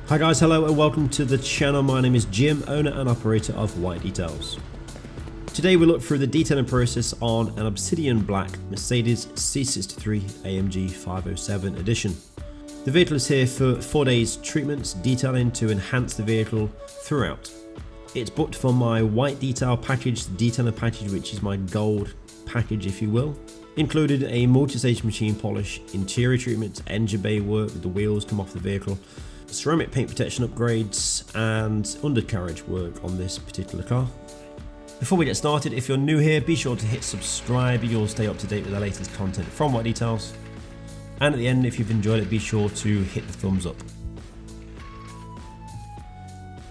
Hi guys, hello and welcome to the channel. My name is Jim, owner and operator of WhiteDetails. Today we look through the detailing process on an Obsidian Black Mercedes C63 AMG 507 edition. The vehicle is here for 4 days treatments, detailing to enhance the vehicle throughout. It's booked for my white detail package, the detailing package, which is my gold package if you will. Included a multi-stage machine polish, interior treatments, engine bay work with the wheels come off the vehicle, ceramic paint protection upgrades and undercarriage work on this particular car. Before we get started, if you're new here, be sure to hit subscribe. You'll stay up to date with the latest content from WhiteDetails. And at the end, if you've enjoyed it, be sure to hit the thumbs up.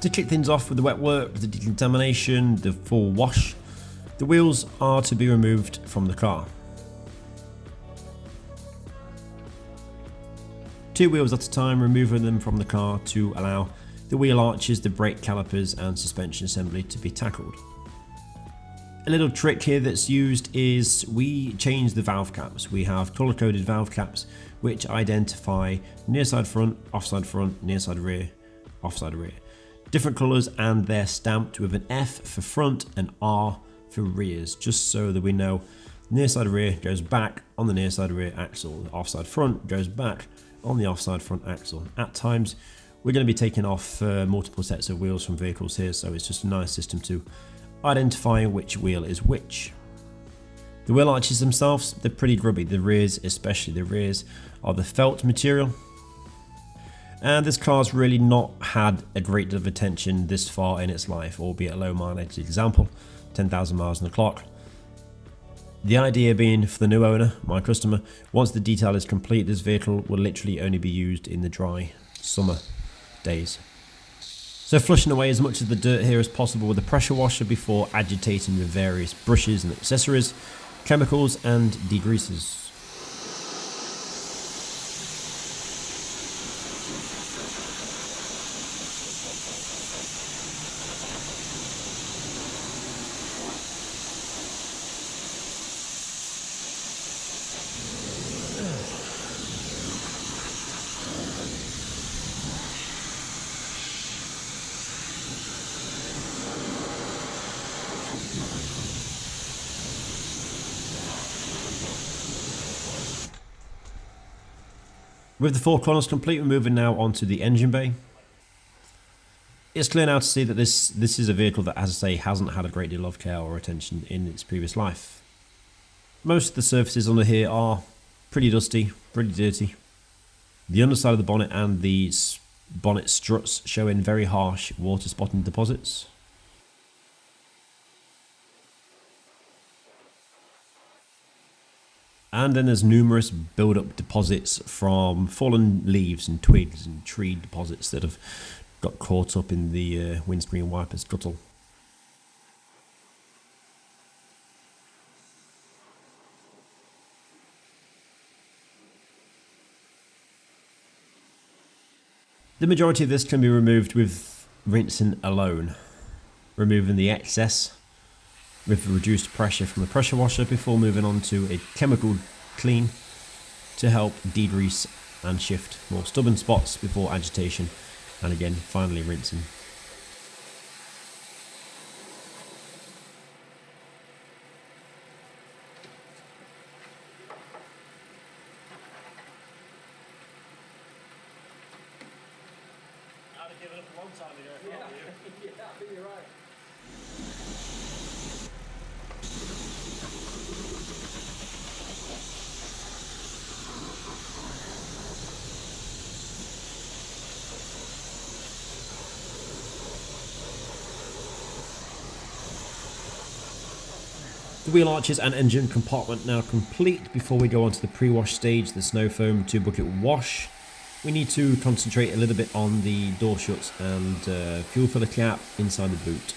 To kick things off with the wet work, the decontamination, the full wash, the wheels are to be removed from the car. 2 wheels at a time, removing them from the car to allow the wheel arches, the brake calipers and suspension assembly to be tackled. A little trick here that's used is we change the valve caps. We have color coded valve caps which identify near side front, offside front, near side rear, offside rear. Different colors and they're stamped with an F for front and R for rears, just so that we know near side rear goes back on the near side rear axle, offside front goes back on the offside front axle. At times we're going to be taking off multiple sets of wheels from vehicles here, so it's just a nice system to identify which wheel is which. The wheel arches themselves, they're pretty grubby. The rears, especially the rears, are the felt material. And this car's really not had a great deal of attention this far in its life, albeit a low mileage example, 10,000 miles on the clock. The idea being for the new owner, my customer, once the detail is complete, this vehicle will literally only be used in the dry summer days. So flushing away as much of the dirt here as possible with a pressure washer before agitating with various brushes and accessories, chemicals and degreasers. With the 4 corners complete, we're moving now onto the engine bay. It's clear now to see that this is a vehicle that, as I say, hasn't had a great deal of care or attention in its previous life. Most of the surfaces under here are pretty dusty, pretty dirty. The underside of the bonnet and the bonnet struts showing very harsh water spotting deposits. And then there's numerous build-up deposits from fallen leaves and twigs and tree deposits that have got caught up in the windscreen wiper scuttle. The majority of this can be removed with rinsing alone, removing the excess with reduced pressure from the pressure washer before moving on to a chemical clean to help degrease and shift more stubborn spots before agitation, and again finally rinsing. I'd have given up a long time ago. Yeah, I think you're right. The wheel arches and engine compartment now complete. Before we go on to the pre-wash stage, the snow foam 2-bucket wash, we need to concentrate a little bit on the door shuts and fuel filler cap inside the boot.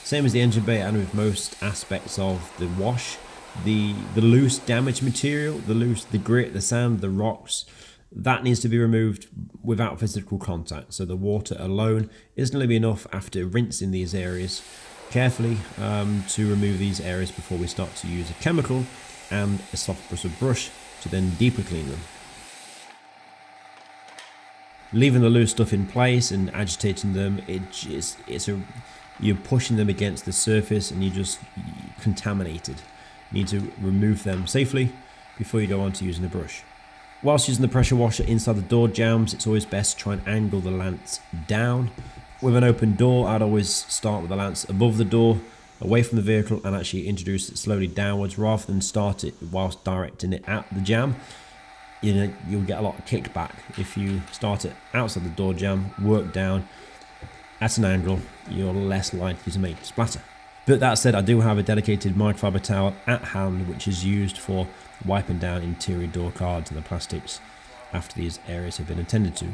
Same as the engine bay and with most aspects of the wash, the loose damaged material, the grit, the sand, the rocks, that needs to be removed without physical contact. So the water alone isn't going to be enough after rinsing these areas carefully to remove these areas before we start to use a chemical and a soft bristle brush to then deeper clean them. Leaving the loose stuff in place and agitating them, you're pushing them against the surface and you're just contaminated. You need to remove them safely before you go on to using the brush. Whilst using the pressure washer inside the door jambs, it's always best to try and angle the lance down. With an open door, I'd always start with the lance above the door, away from the vehicle, and actually introduce it slowly downwards rather than start it whilst directing it at the jam. You'll get a lot of kickback. If you start it outside the door jam, work down at an angle, you're less likely to make splatter. But that said, I do have a dedicated microfiber towel at hand which is used for wiping down interior door cards and the plastics after these areas have been attended to.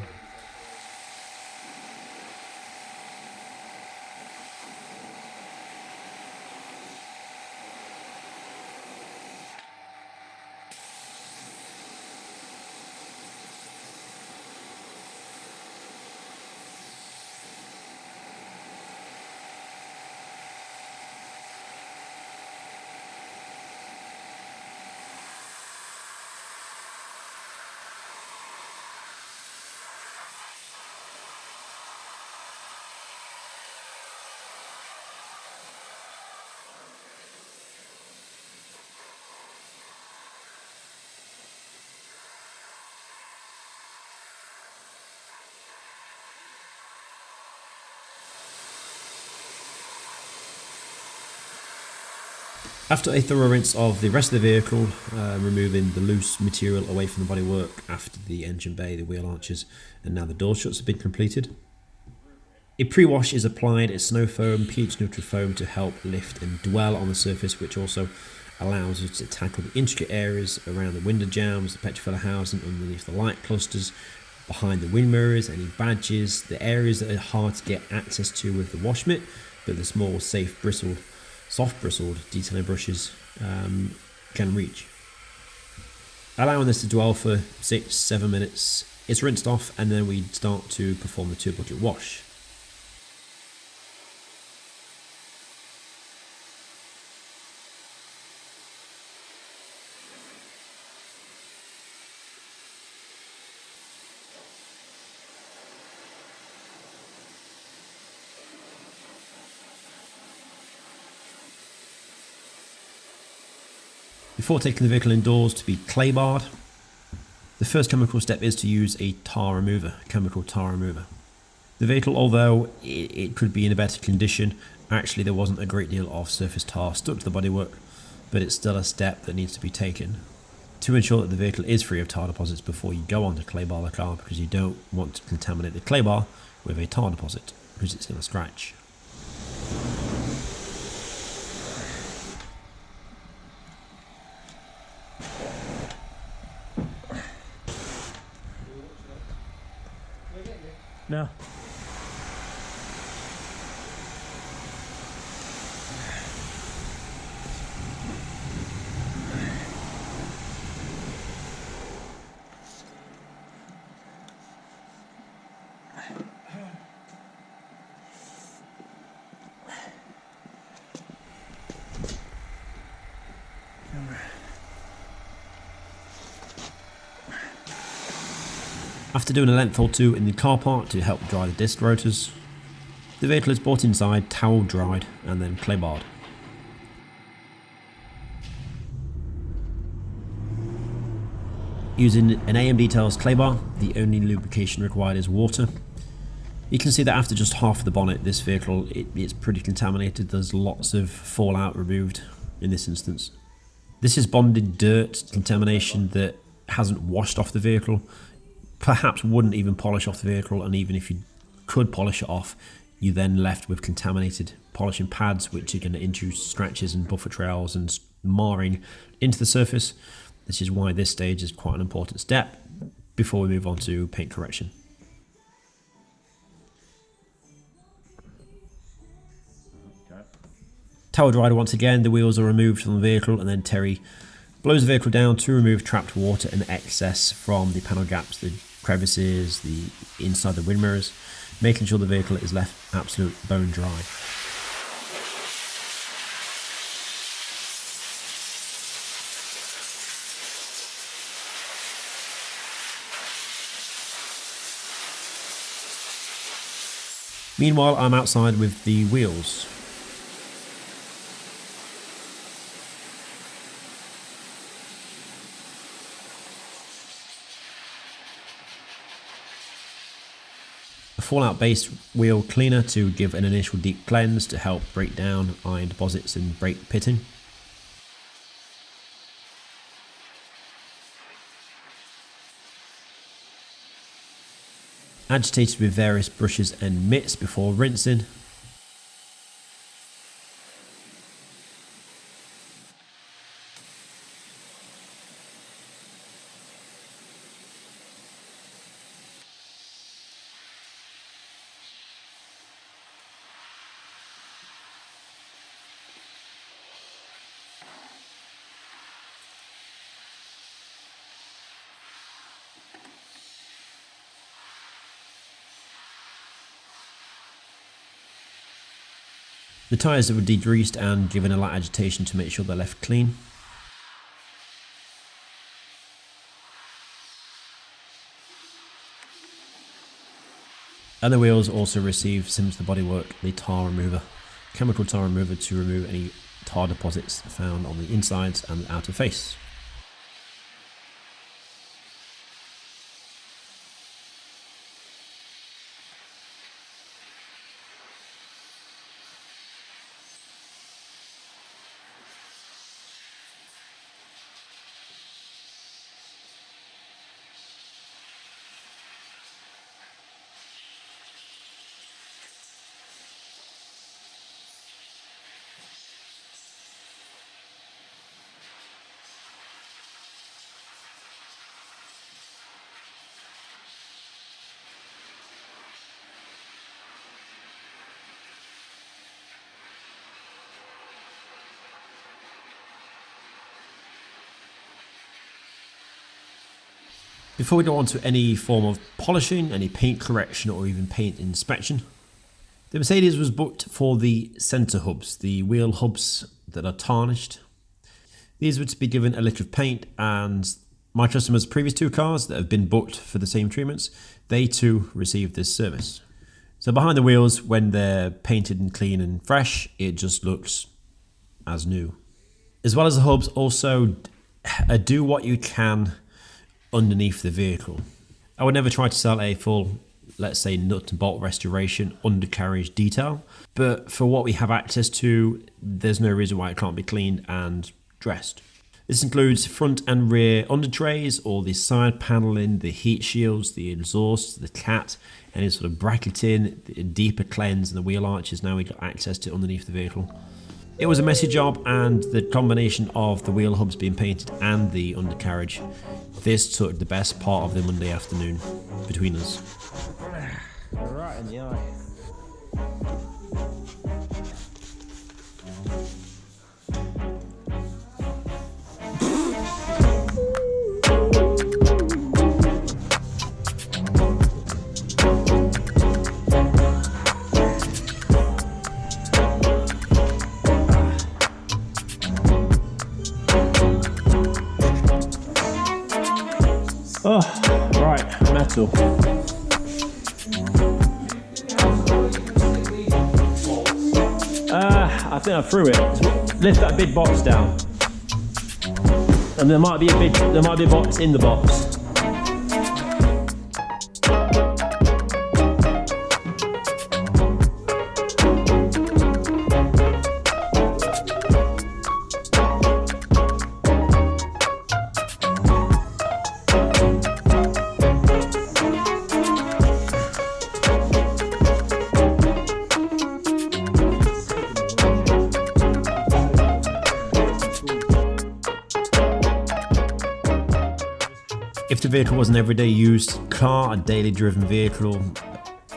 After a thorough rinse of the rest of the vehicle, removing the loose material away from the bodywork after the engine bay, the wheel arches, and now the door shuts have been completed, a pre-wash is applied at snow foam, pH neutral foam to help lift and dwell on the surface, which also allows you to tackle the intricate areas around the window jambs, the petrol housing, underneath the light clusters, behind the wind mirrors, any badges, the areas that are hard to get access to with the wash mitt, but the small, safe, soft bristled detailing brushes can reach. Allowing this to dwell for 6-7 minutes, it's rinsed off and then we start to perform the 2-bucket wash. Before taking the vehicle indoors to be clay barred, the first chemical step is to use a chemical tar remover. The vehicle, although it could be in a better condition, actually there wasn't a great deal of surface tar stuck to the bodywork, but it's still a step that needs to be taken to ensure that the vehicle is free of tar deposits before you go on to clay bar the car, because you don't want to contaminate the clay bar with a tar deposit, because it's going to scratch. No. After doing a length or two in the car park to help dry the disc rotors, the vehicle is brought inside, towel dried and then clay barred. Using an AMG clay bar, the only lubrication required is water. You can see that after just half of the bonnet, this vehicle it's pretty contaminated. There's lots of fallout removed in this instance. This is bonded dirt contamination that hasn't washed off the vehicle, perhaps wouldn't even polish off the vehicle, and even if you could polish it off, you're then left with contaminated polishing pads which are going to introduce scratches and buffer trails and marring into the surface. This is why this stage is quite an important step before we move on to paint correction. Towel dried once again, the wheels are removed from the vehicle, and then Terry blows the vehicle down to remove trapped water and excess from the panel gaps, the crevices, the inside the wind mirrors, making sure the vehicle is left absolute bone dry. Meanwhile, I'm outside with the wheels. A Fallout based wheel cleaner to give an initial deep cleanse to help break down iron deposits in brake pitting. Agitated with various brushes and mitts before rinsing. The tyres were degreased and given a light agitation to make sure they're left clean. And the wheels also received, similar to the bodywork, the tar remover, chemical tar remover to remove any tar deposits found on the insides and the outer face. Before we go on to any form of polishing, any paint correction or even paint inspection, the Mercedes was booked for the centre hubs, the wheel hubs that are tarnished. These were to be given a lick of paint, and my customers' previous two cars that have been booked for the same treatments, they too received this service. So behind the wheels, when they're painted and clean and fresh, it just looks as new. As well as the hubs, also do what you can underneath the vehicle. I would never try to sell a full, let's say, nut and bolt restoration undercarriage detail, but for what we have access to, there's no reason why it can't be cleaned and dressed. This includes front and rear under trays, all the side paneling, the heat shields, the exhaust, the cat, any sort of bracketing, the deeper cleanse, and the wheel arches. Now we got access to underneath the vehicle. It was a messy job, and the combination of the wheel hubs being painted and the undercarriage, this took the best part of the Monday afternoon between us. Right in the eye. Oh, right, metal. I think I threw it. Lift that big box down. And there might be a box in the box. If the vehicle was an everyday used car, a daily driven vehicle,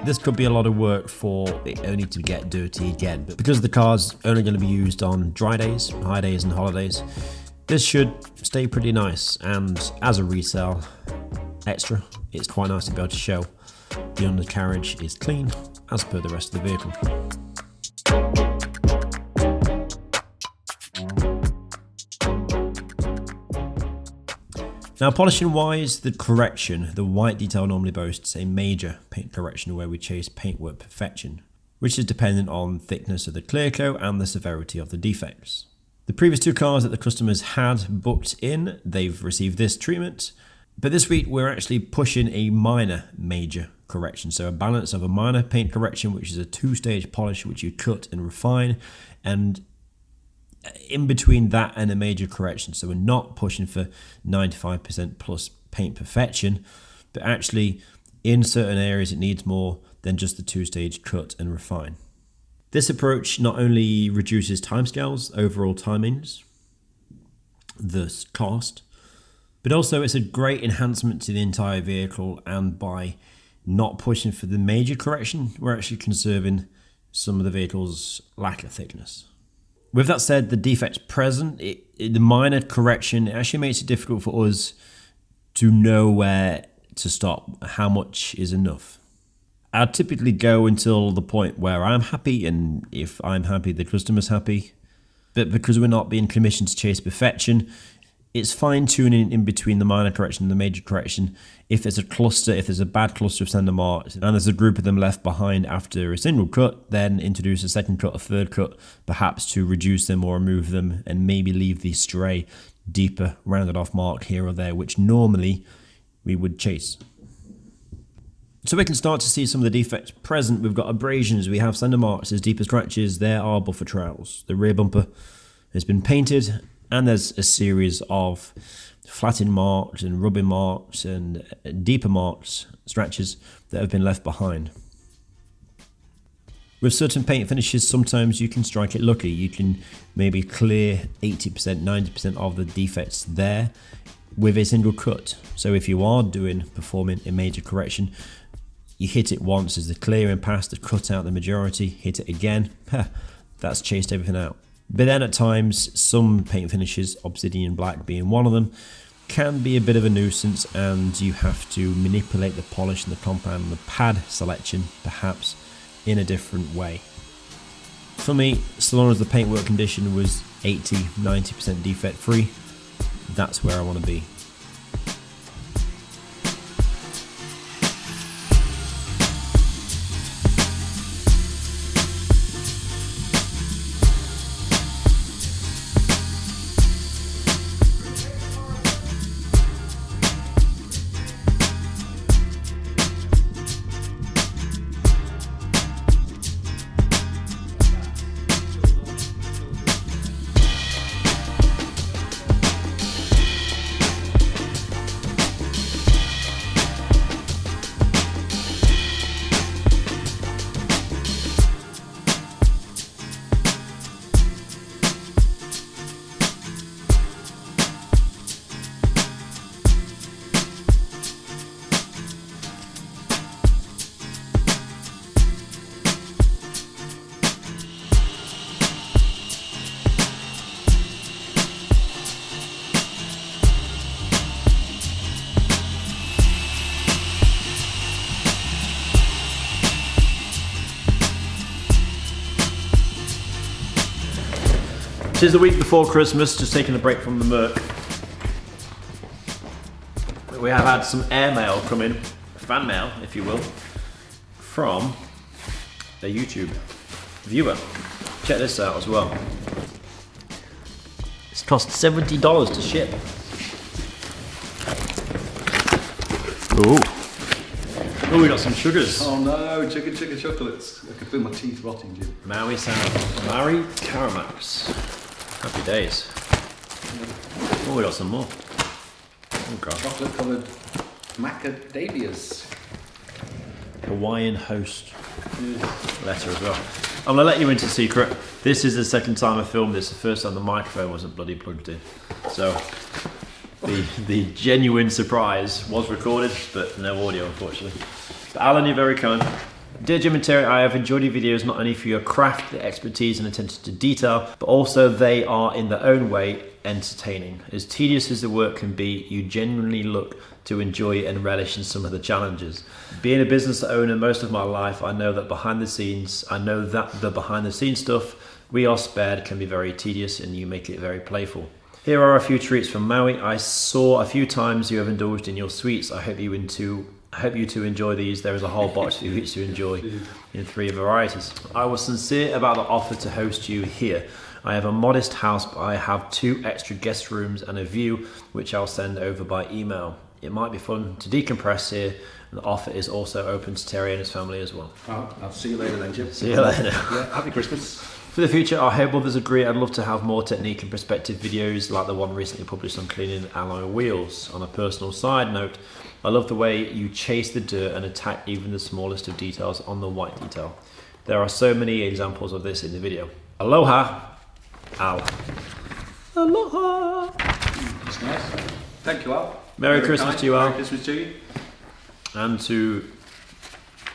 this could be a lot of work for it only to get dirty again. But because the car's only going to be used on dry days, high days and holidays, this should stay pretty nice. And as a resale extra, it's quite nice to be able to show the undercarriage is clean as per the rest of the vehicle. Now, polishing wise, the correction, the white detail normally boasts a major paint correction where we chase paintwork perfection. which is dependent on thickness of the clear coat and the severity of the defects. The previous 2 cars that the customers had booked in, they've received this treatment, but this week we're actually pushing a minor major correction. So a balance of a minor paint correction, which is a 2-stage polish which you cut and refine, and in between that and a major correction. So we're not pushing for 95% plus paint perfection, but actually in certain areas it needs more than just the 2-stage cut and refine. This approach not only reduces timescales, overall timings, thus cost, but also it's a great enhancement to the entire vehicle, and by not pushing for the major correction, we're actually conserving some of the vehicle's lacquer thickness. With that said, the defects present, the minor correction, it actually makes it difficult for us to know where to stop, how much is enough. I'd typically go until the point where I'm happy, and if I'm happy, the customer's happy. But because we're not being commissioned to chase perfection, it's fine-tuning in between the minor correction and the major correction. If there's a cluster, if there's a bad cluster of sender marks, and there's a group of them left behind after a single cut, then introduce a second cut, a third cut, perhaps to reduce them or remove them, and maybe leave the stray, deeper, rounded off mark here or there, which normally we would chase. So we can start to see some of the defects present. We've got abrasions, we have sender marks, there's deeper scratches, there are buffer trowels. The rear bumper has been painted, and there's a series of flattened marks and rubbing marks and deeper marks, scratches that have been left behind. With certain paint finishes, sometimes you can strike it lucky. You can maybe clear 80%, 90% of the defects there with a single cut. So if you are performing a major correction, you hit it once as the clearing past, the cut out the majority, hit it again, that's chased everything out. But then at times, some paint finishes, obsidian black being one of them, can be a bit of a nuisance, and you have to manipulate the polish and the compound and the pad selection perhaps in a different way. For me, so long as the paintwork condition was 80-90% defect free, that's where I want to be. Tis the week before Christmas, just taking a break from the Merc. We have had some airmail come in, fan mail, if you will, from a YouTube viewer. Check this out as well. It's cost $70 to ship. Ooh. Oh, we got some sugars. Oh no, chicken chocolates. I can feel my teeth rotting, Jim. Maui Sound. Maui Caramax. Happy days. Oh, we got some more. Oh god. Chocolate coloured macadamias. Hawaiian host letter as well. I'm gonna let you into a secret. This is the second time I filmed this. The first time the microphone wasn't bloody plugged in. So the genuine surprise was recorded, but no audio unfortunately. But Alan, you're very kind. Dear Jim and Terry, I have enjoyed your videos not only for your craft, the expertise and attention to detail, but also they are in their own way entertaining. As tedious as the work can be, you genuinely look to enjoy and relish in some of the challenges. Being a business owner most of my life, I know that the behind the scenes stuff we are spared can be very tedious, and you make it very playful. Here are a few treats from Maui. I saw a few times you have indulged in your sweets. I hope you I hope you two enjoy these. There is a whole box for you each to enjoy in 3 varieties. I was sincere about the offer to host you here. I have a modest house, but I have 2 extra guest rooms and a view, which I'll send over by email. It might be fun to decompress here, and the offer is also open to Terry and his family as well. I'll see you later then, Jim. See you later. Yeah, happy Christmas. For the future, I hope others agree. I'd love to have more technique and perspective videos like the one recently published on cleaning alloy wheels. On a personal side note, I love the way you chase the dirt and attack even the smallest of details on the white detail. There are so many examples of this in the video. Aloha, Al. Aloha. That's nice. Thank you, Al. Merry Christmas to you, Al. Merry Christmas to you. And to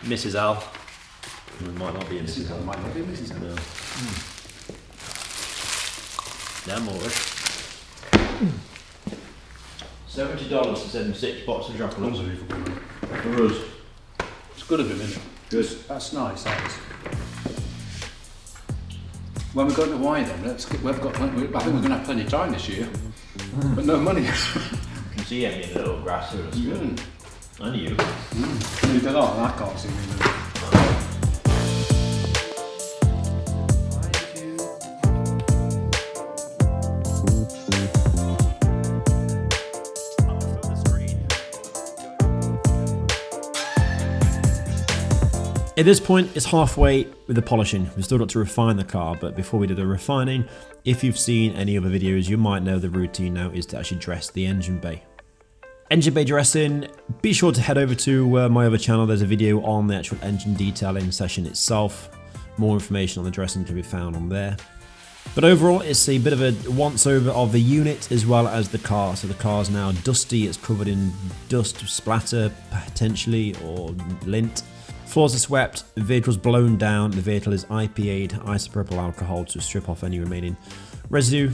Mrs. Al. It might not be a Mrs. Al. Might not be Mrs. Al. No. Damn all right. $70 to send 6 boxes of chocolates Unbelievable. for us. It's good of him, isn't it? Good. That's nice, that is. When we're going to Hawaii then, I think we're going to have plenty of time this year, but no money. You can see any of the little grass here. And you. You don't know, I can't see me. At this point, it's halfway with the polishing. We've still got to refine the car, but before we do the refining, if you've seen any other videos, you might know the routine now is to actually dress the engine bay. Engine bay dressing, be sure to head over to my other channel. There's a video on the actual engine detailing session itself. More information on the dressing can be found on there. But overall, it's a bit of a once-over of the unit as well as the car. So the car's now dusty, it's covered in dust, splatter potentially, or lint. Floors are swept, the vehicle's blown down, the vehicle is IPA'd, isopropyl alcohol to strip off any remaining residue.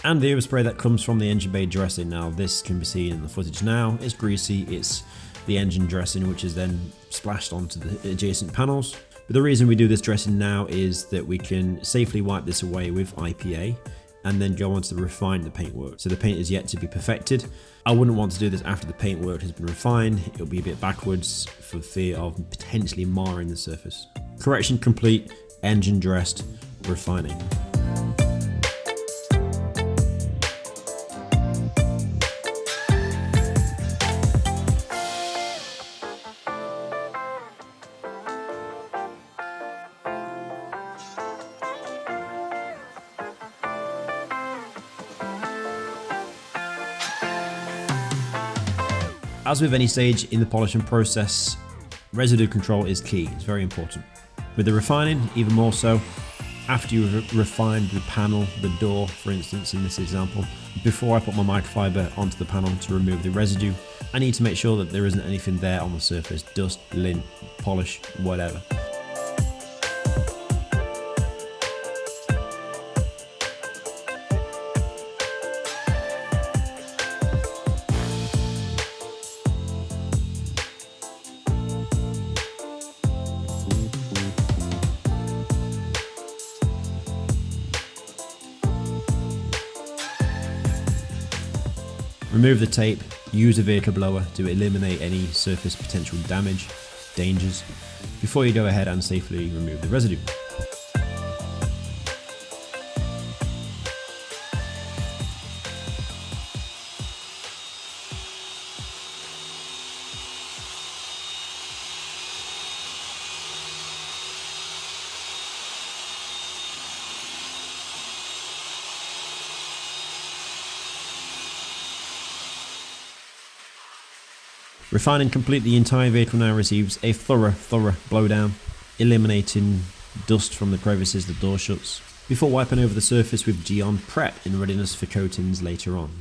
And the overspray that comes from the engine bay dressing. Now this can be seen in the footage now, it's greasy, it's the engine dressing which is then splashed onto the adjacent panels. But the reason we do this dressing now is that we can safely wipe this away with IPA and then go on to refine the paintwork. So the paint is yet to be perfected. I wouldn't want to do this after the paintwork has been refined. It'll be a bit backwards for fear of potentially marring the surface. Correction complete, engine dressed, refining. As with any stage in the polishing process, residue control is key, it's very important. With the refining, even more so, after you've refined the panel, the door for instance in this example, before I put my microfiber onto the panel to remove the residue, I need to make sure that there isn't anything there on the surface, dust, lint, polish, whatever. Remove the tape, use a vehicle blower to eliminate any surface potential damage, dangers, before you go ahead and safely remove the residue. Refining complete, the entire vehicle now receives a thorough blowdown, eliminating dust from the crevices the door shuts, before wiping over the surface with Geon Prep in readiness for coatings later on.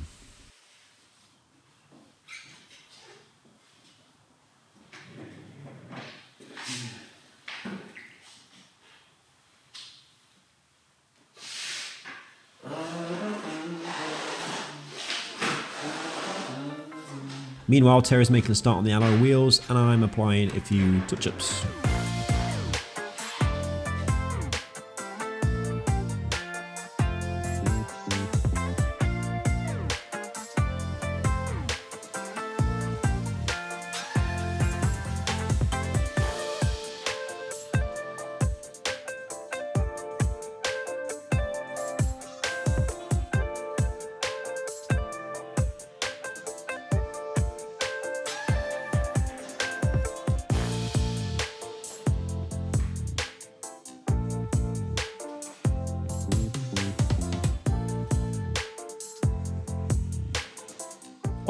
Meanwhile, Terry's making a start on the alloy wheels and I'm applying a few touch-ups.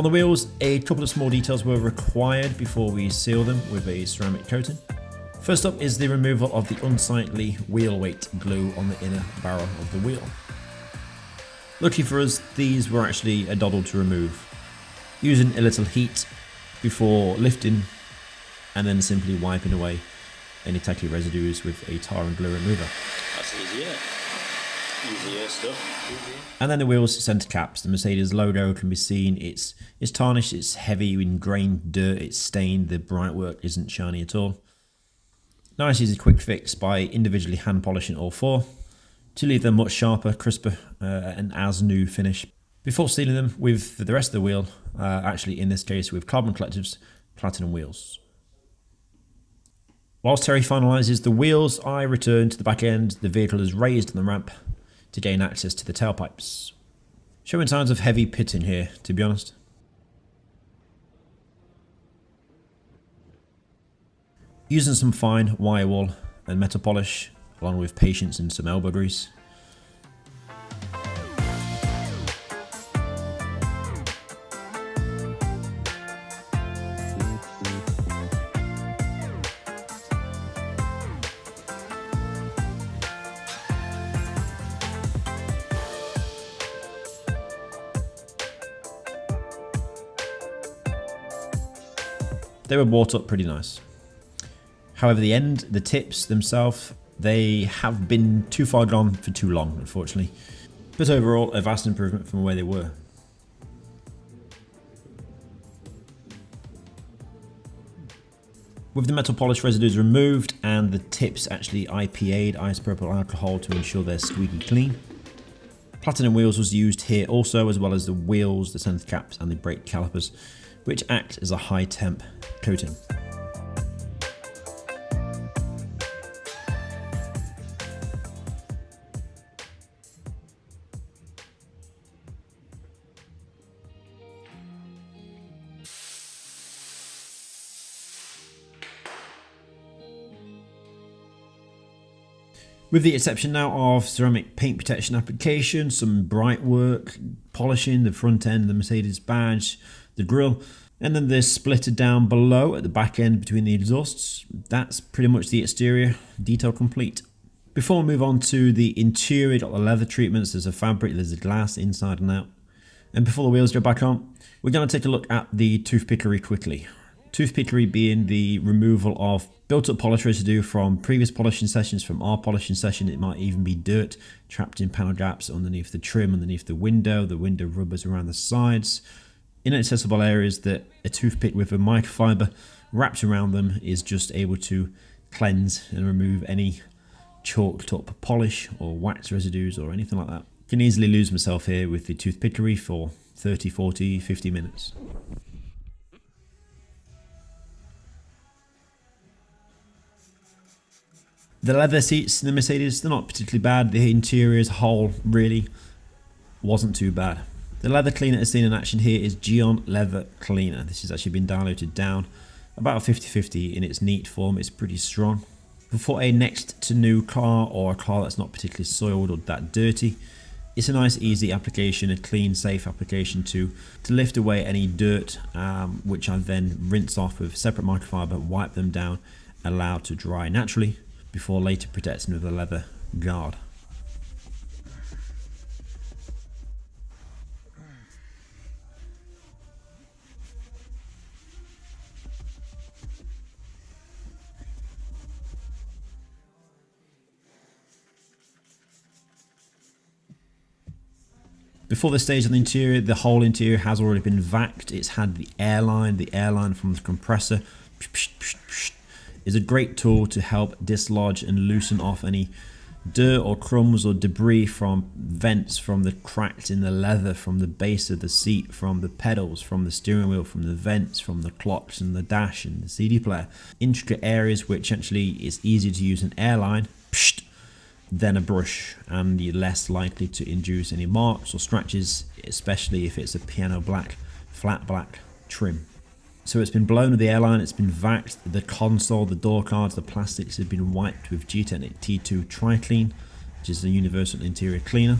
On the wheels, a couple of small details were required before we seal them with a ceramic coating. First up is the removal of the unsightly wheel weight glue on the inner barrel of the wheel. Lucky for us, these were actually a doddle to remove. Using a little heat before lifting and then simply wiping away any tacky residues with a tar and glue remover. That's easier. Easier stuff. And then the wheels center caps. The Mercedes logo can be seen. It's tarnished, it's heavy, ingrained dirt, it's stained, the bright work isn't shiny at all. Nice easy quick fix by individually hand polishing all four to leave them much sharper, crisper, and as new finish. Before sealing them with the rest of the wheel, actually in this case with carbon collectives, platinum wheels. Whilst Terry finalises the wheels, I return to the back end. The vehicle is raised on the ramp to gain access to the tailpipes. Showing signs of heavy pitting here, to be honest. Using some fine wire wool and metal polish, along with patience and some elbow grease. They were brought up pretty nice. However, the tips themselves, they have been too far gone for too long, unfortunately. But overall, a vast improvement from where they were. With the metal polish residues removed and the tips actually IPA'd, isopropyl alcohol, to ensure they're squeaky clean. Platinum wheels was used here also, as well as the wheels, the center caps and the brake calipers, which act as a high temp coating. With the exception now of ceramic paint protection application, some bright work, polishing the front end, the Mercedes badge, the grille, and then the splitter down below at the back end between the exhausts. That's pretty much the exterior detail complete. Before we move on to the interior, got the leather treatments, there's a fabric, there's a glass inside and out. And before the wheels go back on, we're going to take a look at the toothpickery quickly. Toothpickery being the removal of built-up polish residue from previous polishing sessions, from our polishing session. It might even be dirt trapped in panel gaps underneath the trim, underneath the window rubbers around the sides, inaccessible areas that a toothpick with a microfiber wrapped around them is just able to cleanse and remove any chalked up polish or wax residues or anything like that. Can easily lose myself here with the toothpickery for 30, 40, 50 minutes. The leather seats in the Mercedes, they're not particularly bad. The interior as a whole really wasn't too bad. The leather cleaner as seen in action here is Geon Leather Cleaner. This has actually been diluted down about 50-50 in its neat form. It's pretty strong. For a next to new car, or a car that's not particularly soiled or that dirty, it's a nice easy application, a clean safe application to lift away any dirt, which I then rinse off with separate microfiber, wipe them down, allow to dry naturally, before later protecting with a leather guard. Before this stage on the interior, the whole interior has already been vacuumed. It's had the airline from the compressor is a great tool to help dislodge and loosen off any dirt or crumbs or debris from vents, from the cracks in the leather, from the base of the seat, from the pedals, from the steering wheel, from the vents, from the clocks and the dash and the CD player. Intricate areas which actually is easier to use an airline than a brush, and you're less likely to induce any marks or scratches, especially if it's a piano black, flat black trim. So it's been blown with the airline, it's been vaxed, the console, the door cards, the plastics have been wiped with G-Technic T2 Tri-Clean, which is a universal interior cleaner.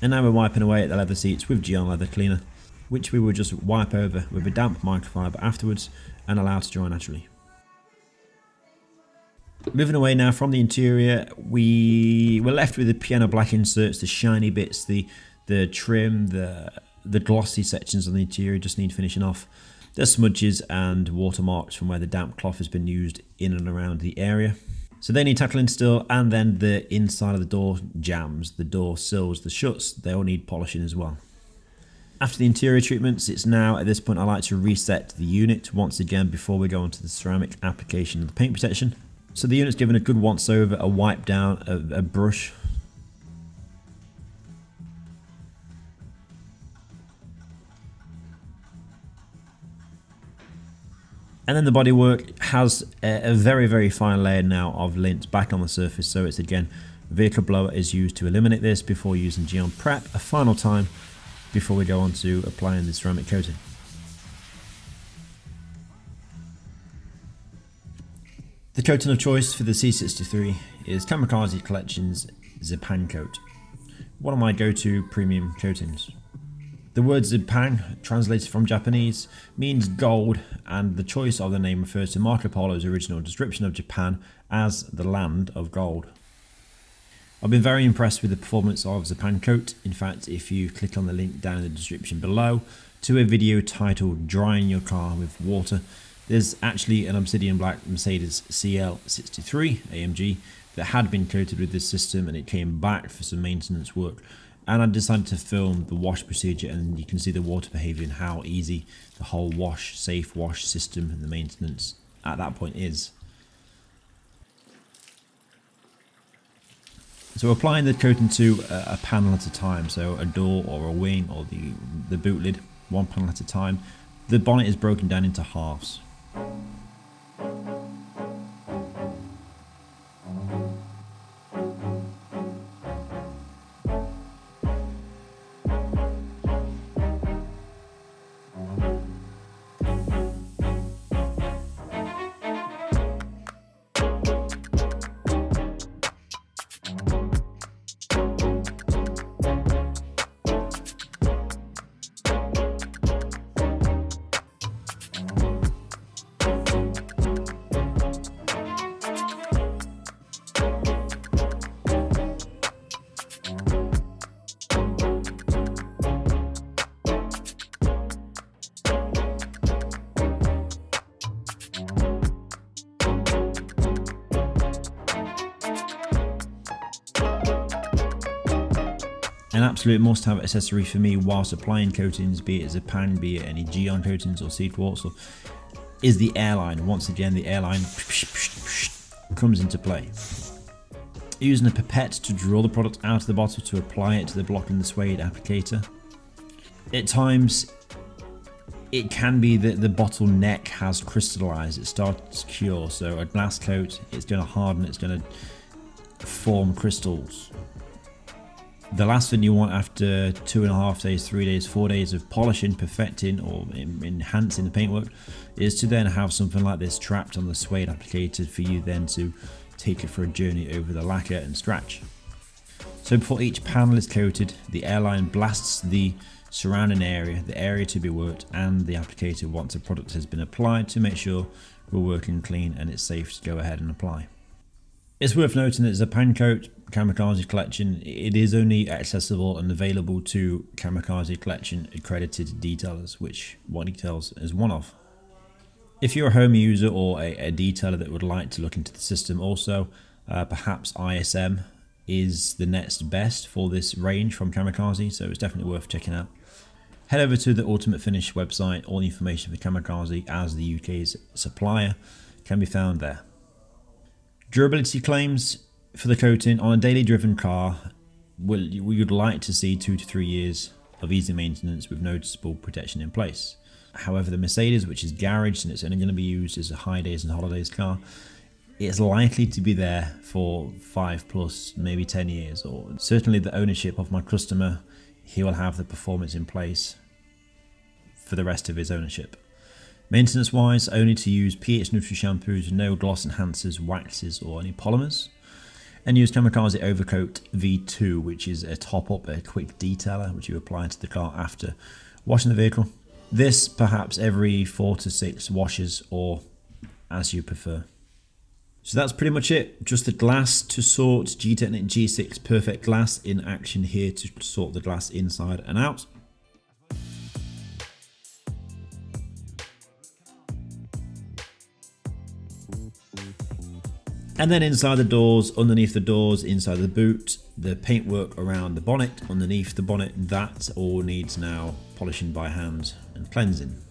And now we're wiping away at the leather seats with Geon Leather Cleaner. which we will just wipe over with a damp microfiber afterwards and allow to dry naturally. Moving away now from the interior, we were left with the piano black inserts, the shiny bits, the trim, the glossy sections on the interior just need finishing off. There's smudges and watermarks from where the damp cloth has been used in and around the area. So they need tackling still, and then the inside of the door jambs, the door sills, the shuts, they all need polishing as well. After the interior treatments, it's now at this point I like to reset the unit once again before we go on to the ceramic application of the paint protection. So the unit's given a good once over, a wipe down, a brush. And then the bodywork has a very, very fine layer now of lint back on the surface. So it's again, vehicle blower is used to eliminate this before using Geon Prep a final time before we go on to applying the ceramic coating. The coating of choice for the C63 is Kamikaze Collection's Zipan coat, one of my go-to premium coatings. The word Zipan, translated from Japanese, means gold, and the choice of the name refers to Marco Polo's original description of Japan as the land of gold. I've been very impressed with the performance of Zipan coat. In fact, if you click on the link down in the description below to a video titled Drying Your Car with Water, there's actually an obsidian black Mercedes CL63 AMG that had been coated with this system, and it came back for some maintenance work. And I decided to film the wash procedure, and you can see the water behaviour and how easy the whole safe wash system and the maintenance at that point is. So applying the coating to a panel at a time, so a door or a wing or the boot lid, one panel at a time. The bonnet is broken down into halves. An absolute must-have accessory for me whilst applying coatings, be it Zipan, be it any Geon coatings or seed quartz, is the airline. Once again, the airline comes into play. Using a pipette to draw the product out of the bottle to apply it to the block in the suede applicator. At times, it can be that the bottle neck has crystallized, it starts to cure, so a glass coat, it's going to harden, it's going to form crystals. The last thing you want after 2.5 days, 3 days, 4 days of polishing, perfecting or enhancing the paintwork is to then have something like this trapped on the suede applicator for you then to take it for a journey over the lacquer and scratch. So before each panel is coated, the airline blasts the surrounding area, the area to be worked, and the applicator once the product has been applied to make sure we're working clean and it's safe to go ahead and apply. It's worth noting that Zipan coat Kamikaze Collection, it is only accessible and available to Kamikaze Collection accredited detailers, which WhiteDetails is one of. If you're a home user or a detailer that would like to look into the system also, perhaps ISM is the next best for this range from Kamikaze, so it's definitely worth checking out. Head over to the Ultimate Finish website. All the information for Kamikaze as the UK's supplier can be found there. Durability claims for the coating on a daily driven car, we would like to see 2 to 3 years of easy maintenance with noticeable protection in place. However, the Mercedes, which is garaged and it's only going to be used as a high days and holidays car, it's likely to be there for 5+, maybe 10 years, or certainly the ownership of my customer, he will have the performance in place for the rest of his ownership. Maintenance wise, only to use pH neutral shampoos, no gloss enhancers, waxes or any polymers. And use Kamikaze Overcoat V2, which is a top up, a quick detailer which you apply to the car after washing the vehicle. This perhaps every 4 to 6 washes, or as you prefer. So that's pretty much it. Just the glass to sort. G-Technic G6 Perfect Glass in action here to sort the glass inside and out. And then inside the doors, underneath the doors, inside the boot, the paintwork around the bonnet, underneath the bonnet, that all needs now polishing by hand and cleansing.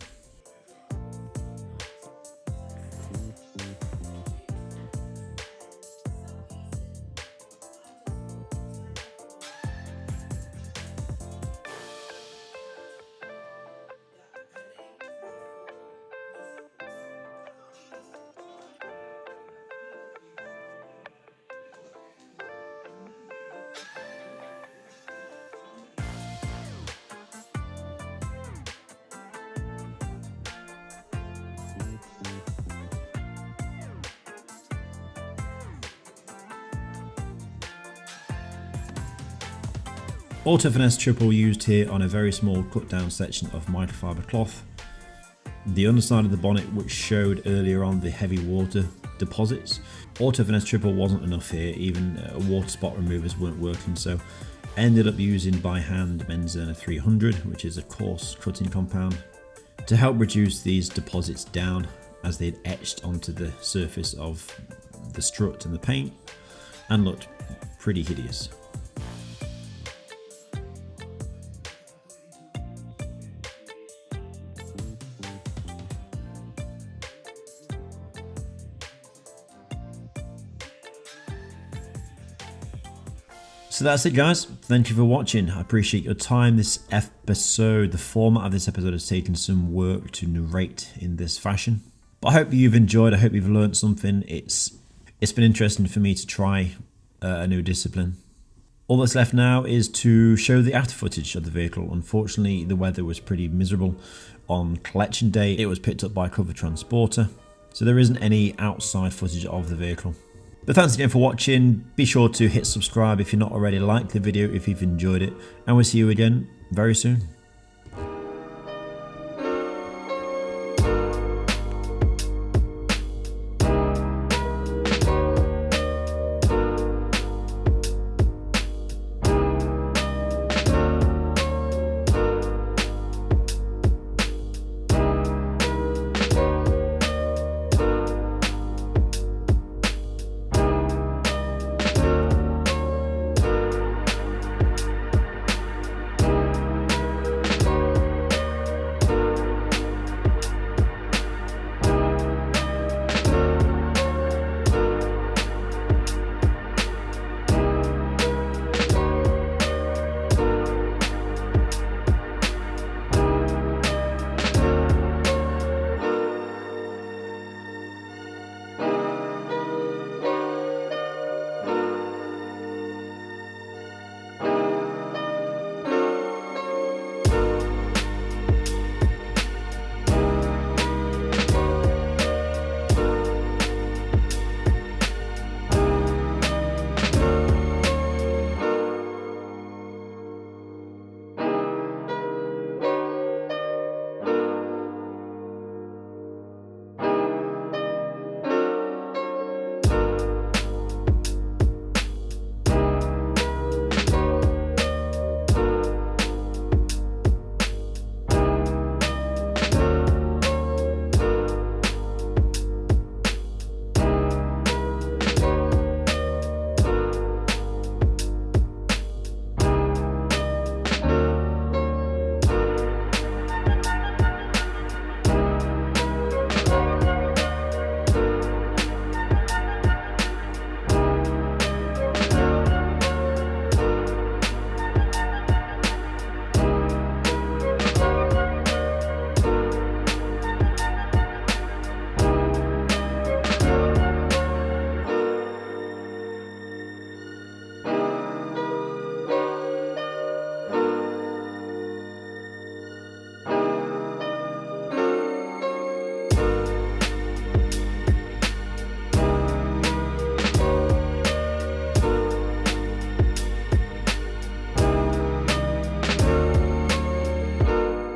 Auto Finesse Triple used here on a very small cut down section of microfiber cloth. The underside of the bonnet, which showed earlier on the heavy water deposits. Auto Finesse Triple wasn't enough here, even water spot removers weren't working, so ended up using by hand Benzena 300, which is a coarse cutting compound, to help reduce these deposits down as they'd etched onto the surface of the strut and the paint and looked pretty hideous. So that's it, guys. Thank you for watching. I appreciate your time. This episode, the format of this episode has taken some work to narrate in this fashion, but I hope you've enjoyed. I hope you've learned something. It's been interesting for me to try a new discipline. All that's left now is to show the after footage of the vehicle. Unfortunately, the weather was pretty miserable on collection day. It was picked up by a covered transporter, so there isn't any outside footage of the vehicle. But thanks again for watching. Be sure to hit subscribe if you're not already, like the video if you've enjoyed it, and we'll see you again very soon.